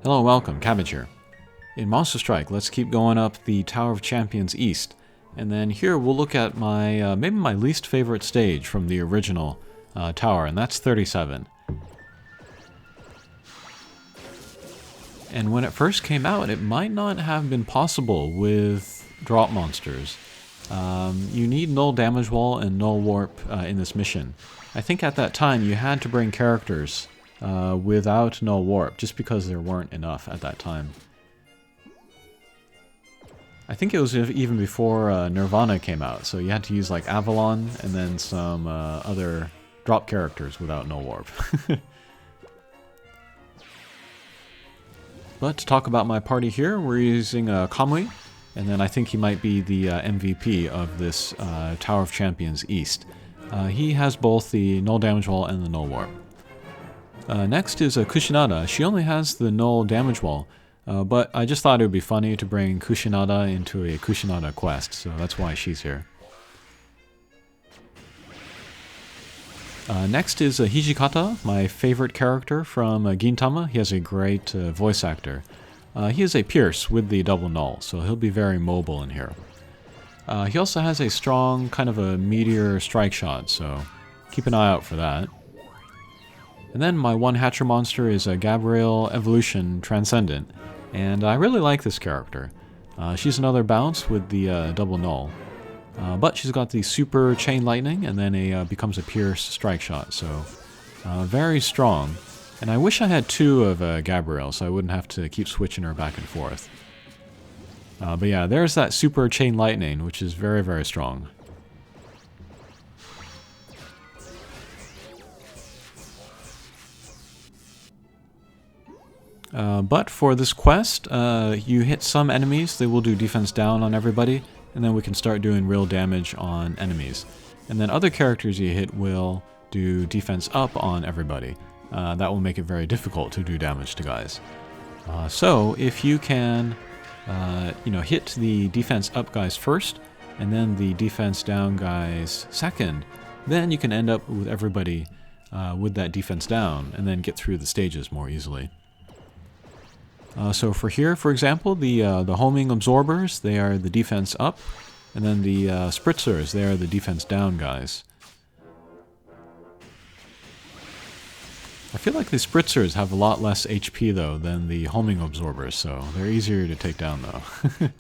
Hello and welcome, Cabbage here. In Monster Strike, let's keep going up the Tower of Champions East, and then here we'll look at my maybe my least favorite stage from the original tower, and that's 37. And when it first came out, it might not have been possible with drop monsters. You need null damage wall and null warp in this mission. I think at that time you had to bring characters without null warp, just because there weren't enough at that time. I think it was even before Nirvana came out, so you had to use like Avalon and then some other drop characters without null warp. But to talk about my party here, we're using Kamui, and then I think he might be the MVP of this Tower of Champions East. He has both the null damage wall and the null warp. Next is Kushinada. She only has the null damage wall, but I just thought it would be funny to bring Kushinada into a Kushinada quest, so that's why she's here. Next is Hijikata, my favorite character from Gintama. He has a great voice actor. He is a Pierce with the double null, so he'll be very mobile in here. He also has a strong kind of a meteor strike shot, so keep an eye out for that. And then my one Hatcher monster is a Gabrielle Evolution Transcendent, and I really like this character. She's another bounce with the double null. But she's got the super chain lightning, and then becomes a pierce strike shot, so very strong. And I wish I had two of Gabrielle, so I wouldn't have to keep switching her back and forth. But yeah, there's that super chain lightning, which is very, very strong. But for this quest, you hit some enemies, they will do defense down on everybody, and then we can start doing real damage on enemies. And then other characters you hit will do defense up on everybody. That will make it very difficult to do damage to guys. So if you can hit the defense up guys first, and then the defense down guys second, then you can end up with everybody with that defense down, and then get through the stages more easily. So for here, for example, the homing absorbers, they are the defense up, and then the spritzers, they are the defense down guys. I feel like the spritzers have a lot less HP though than the homing absorbers, so they're easier to take down though.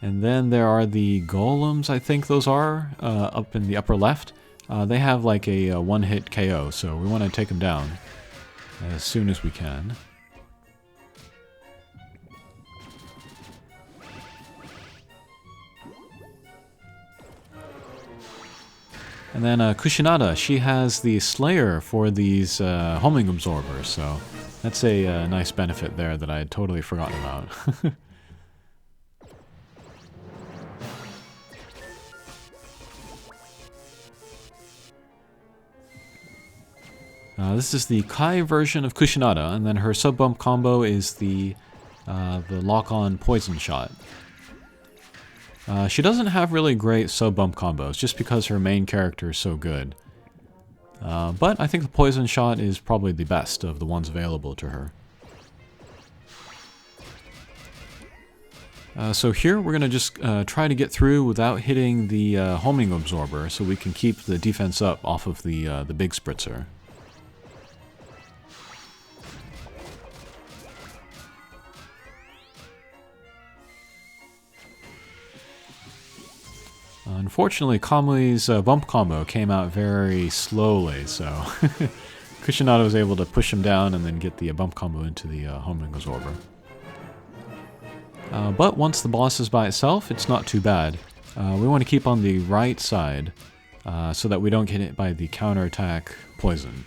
And then there are the golems, I think those are, up in the upper left. They have like a one-hit KO, so we want to take them down as soon as we can. And then Kushinada, she has the Slayer for these homing absorbers, so that's a nice benefit there that I had totally forgotten about. This is the Kai version of Kushinada, and then her sub-bump combo is the lock-on poison shot. She doesn't have really great sub-bump combos, just because her main character is so good. But I think the poison shot is probably the best of the ones available to her. So here we're going to just try to get through without hitting the homing absorber, so we can keep the defense up off of the big spritzer. Unfortunately, Kamui's bump combo came out very slowly, so Kushinada was able to push him down and then get the bump combo into the homing absorber. But once the boss is by itself, it's not too bad. We want to keep on the right side so that we don't get hit by the counterattack poison.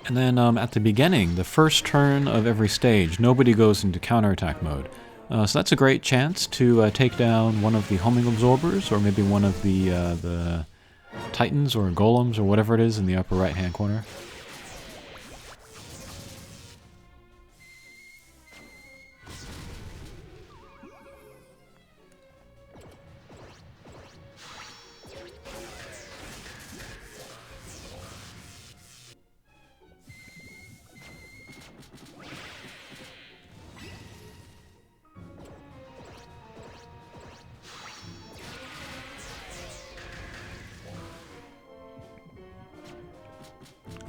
And then at the beginning, the first turn of every stage, nobody goes into counterattack mode. So that's a great chance to take down one of the homing absorbers, or maybe one of the titans or golems or whatever it is in the upper right-hand corner.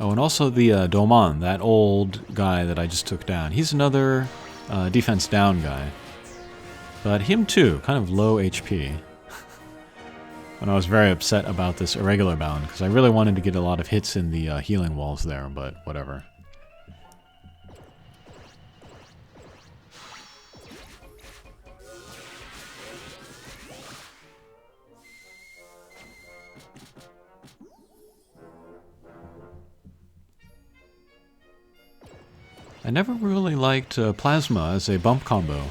Oh, and also the Doman, that old guy that I just took down. He's another defense down guy. But him too, kind of low HP. And I was very upset about this irregular bound, because I really wanted to get a lot of hits in the healing walls there, but whatever. I never really liked Plasma as a bump combo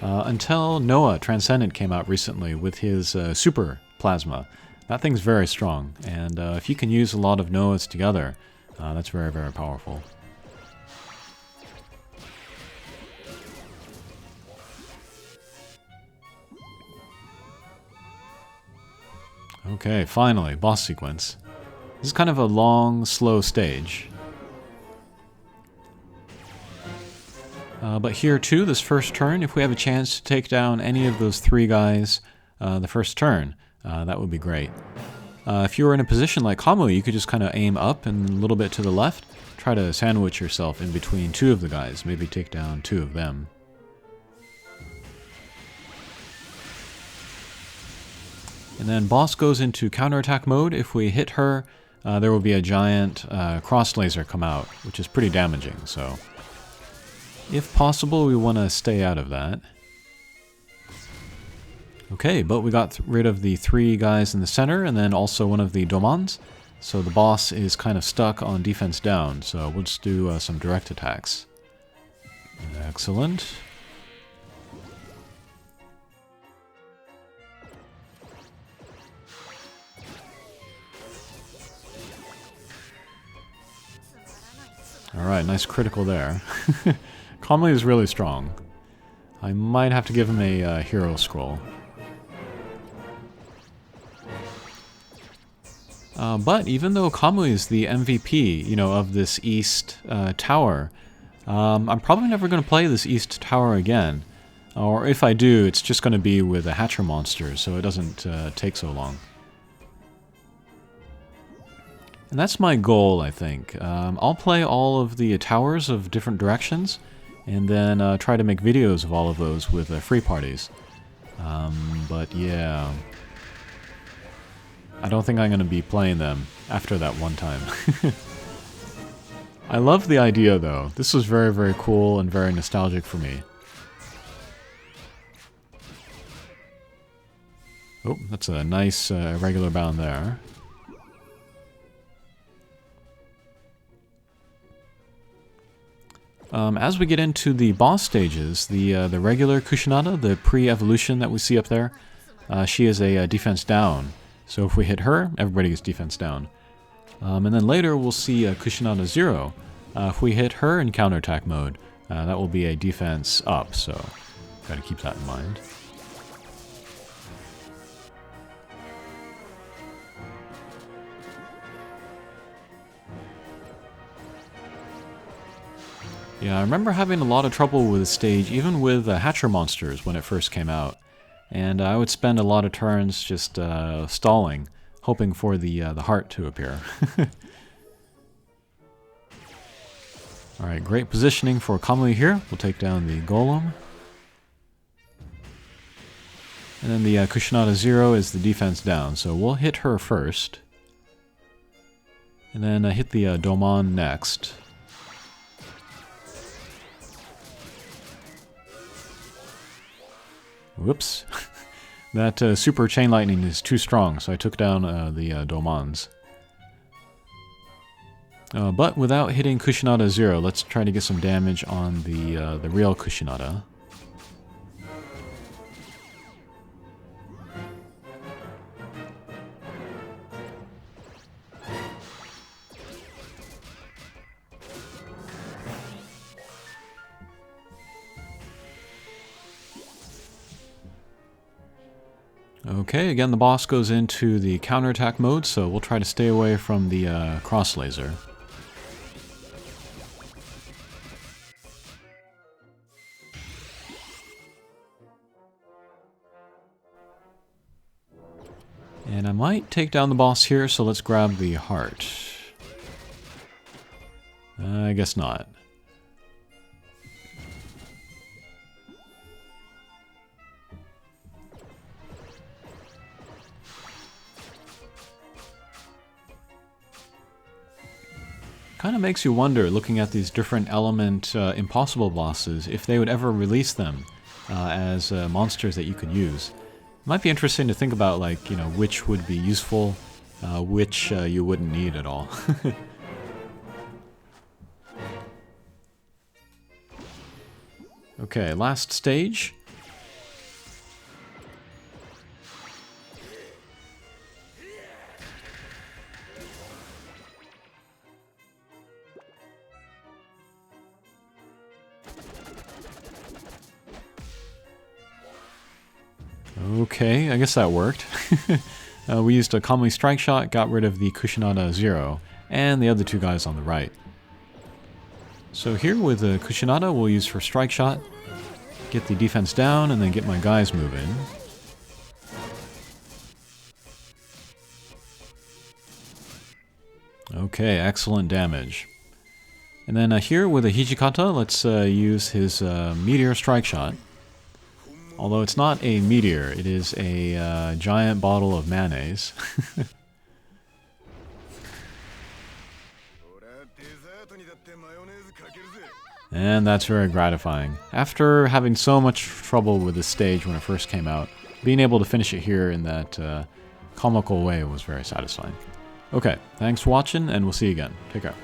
until Noah Transcendent came out recently with his Super Plasma. That thing's very strong, and if you can use a lot of Noahs together, that's very, very powerful. Okay, finally, boss sequence. This is kind of a long, slow stage. But here too, this first turn, if we have a chance to take down any of those three guys the first turn, that would be great. If you were in a position like Kamui, you could just kind of aim up and a little bit to the left, try to sandwich yourself in between two of the guys, maybe take down two of them. And then boss goes into counterattack mode. If we hit her, there will be a giant cross laser come out, which is pretty damaging, so if possible, we want to stay out of that. Okay, but we got rid of the three guys in the center, and then also one of the Domans. So the boss is kind of stuck on defense down, so we'll just do some direct attacks. Excellent. Alright, nice critical there. Kamui is really strong. I might have to give him a hero scroll. But even though Kamui is the MVP, you know, of this East Tower, I'm probably never going to play this East Tower again. Or if I do, it's just going to be with a Hatcher monster, so it doesn't take so long. And that's my goal, I think. I'll play all of the towers of different directions, and then try to make videos of all of those with free parties. But yeah, I don't think I'm going to be playing them after that one time. I love the idea, though. This was very, very cool and very nostalgic for me. Oh, that's a nice regular bound there. As we get into the boss stages, the regular Kushinada, the pre-evolution that we see up there, she is a defense down. So if we hit her, everybody gets defense down. And then later we'll see Kushinada 0. If we hit her in counterattack mode, that will be a defense up, so gotta keep that in mind. Yeah, I remember having a lot of trouble with this stage, even with Hatcher monsters when it first came out. And I would spend a lot of turns just stalling, hoping for the heart to appear. Alright, great positioning for Kamui here. We'll take down the Golem. And then the Kushinada 0 is the defense down, so we'll hit her first. And then hit the Doman next. Whoops. That super chain lightning is too strong, so I took down the Domans. But without hitting Kushinada 0, let's try to get some damage on the real Kushinada. Okay, again the boss goes into the counterattack mode, so we'll try to stay away from the cross laser. And I might take down the boss here, so let's grab the heart. I guess not. Kind of makes you wonder, looking at these different element impossible bosses, if they would ever release them as monsters that you could use. Might be interesting to think about, like, you know, which would be useful, which you wouldn't need at all. Okay, last stage. Okay, I guess that worked. We used a Comely Strike Shot, got rid of the Kushinada 0, and the other two guys on the right. So here with the Kushinada, we'll use for Strike Shot, get the defense down, and then get my guys moving. Okay, excellent damage. And then here with a Hijikata, let's use his Meteor Strike Shot. Although it's not a meteor, it is a giant bottle of mayonnaise. And that's very gratifying. After having so much trouble with this stage when it first came out, being able to finish it here in that comical way was very satisfying. Okay, thanks for watching, and we'll see you again. Take care.